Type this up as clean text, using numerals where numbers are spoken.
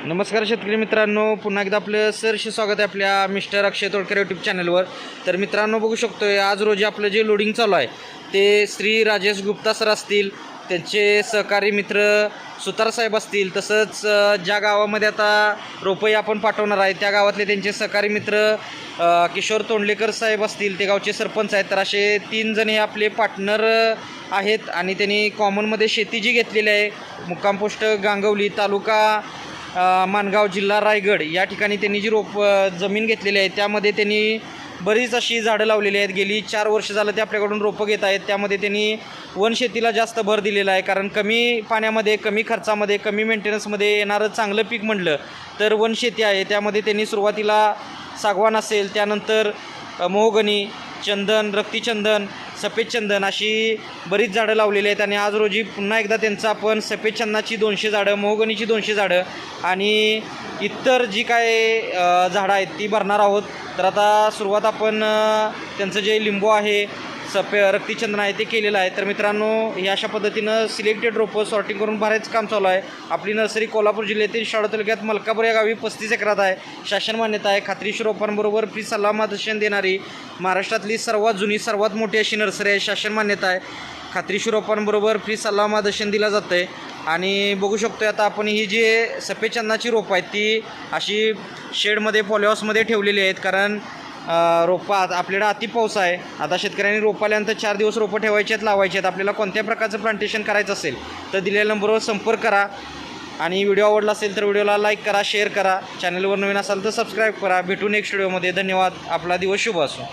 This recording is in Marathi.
नमस्कार शेतकरी मित्रांनो, पुन्हा एकदा आपलं सहर्ष स्वागत आहे आपल्या मिस्टर अक्षय तोडकर यूट्यूब चॅनलवर. तर मित्रांनो, बघू शकतोय आज रोजी आपलं जे लोडिंग चालू आहे ते श्री राजेश गुप्ता सर असतील, त्यांचे सहकारी मित्र सुतार साहेब असतील, तसंच ज्या गावामध्ये आता रोपई आपण पाठवणार आहे त्या गावातले त्यांचे सहकारी मित्र किशोर तोंडलेकर साहेब असतील, ते गावचे सरपंच आहेत. तर असे 3 जण हे आपले पार्टनर आहेत आणि त्यांनी कॉमनमध्ये शेती जी घेतलेली आहे, मुक्काम पोस्ट गांगवली, तालुका माणगाव, जिल्हा रायगड या ठिकाणी त्यांनी जी जमीन घेतलेली आहे त्यामध्ये त्यांनी बरीच अशी झाडं लावलेली आहेत. गेली 4 वर्ष झालं ते आपल्याकडून रोपं घेत आहेत. त्यामध्ये त्यांनी वनशेतीला जास्त भर दिलेला आहे, कारण कमी पाण्यामध्ये, कमी खर्चामध्ये, कमी मेंटेनन्समध्ये येणारं चांगलं पीक म्हटलं तर वनशेती आहे. त्यामध्ये त्यांनी सुरुवातीला सागवान असेल, त्यानंतर मोहगनी, चंदन, रक्तीचंदन, सफेद चंदन अशी बरीच झाडं लावलेली आहेत. आणि आज रोजी पुन्हा एकदा त्यांचं आपण सफेद चंदनाची 200 झाडं, मोहगनीची 200 झाडं आणि इतर जी काय झाडं आहेत ती भरणार आहोत. तर आता सुरुवात आपण त्यांचं जे लिंबू आहे, रक्तीचंदन आहे ते केलेलं आहे. तर मित्रांनो, हे अशा पद्धतीनं सिलेक्टेड रोपं सॉर्टिंग करून भरायचं काम चालू आहे. आपली नर्सरी कोल्हापूर जिल्ह्यातील शाळा तालुक्यात मलकापूर या गावी 35 एकरात आहे. शासन मान्यता आहे. खात्रीशीर रोपांबरोबर फ्री सल्ला मार्गदर्शन देणारी महाराष्ट्रातली सर्वात जुनी, सर्वात मोठी अशी नर्सरी आहे. शासन मान्यता आहे. खात्रीशीर रोपांबरोबर फ्री सल्ला मार्गदर्शन दिलं जातं आहे. आणि बघू शकतो आता आपण ही जी सफेद चंदनाची रोपं आहेत ती अशी शेडमध्ये, पॉलिहाऊसमध्ये ठेवलेली आहेत, कारण रोपं आपल्याला अति पाऊस आहे. आता शेतकऱ्यांनी रोपं आल्यानंतर 4 दिवस रोपं ठेवायचे आहेत, लावायचे आहेत. आपल्याला कोणत्या प्रकारचं प्लांटेशन करायचं असेल तर दिलेल्या नंबरवर संपर्क करा. आणि व्हिडिओ आवडला असेल तर व्हिडिओला लाईक करा, शेअर करा. चॅनलवर नवीन असाल तर सबस्क्राईब करा. भेटू नेक्स्ट व्हिडिओमध्ये. धन्यवाद. आपला दिवस शुभ असो.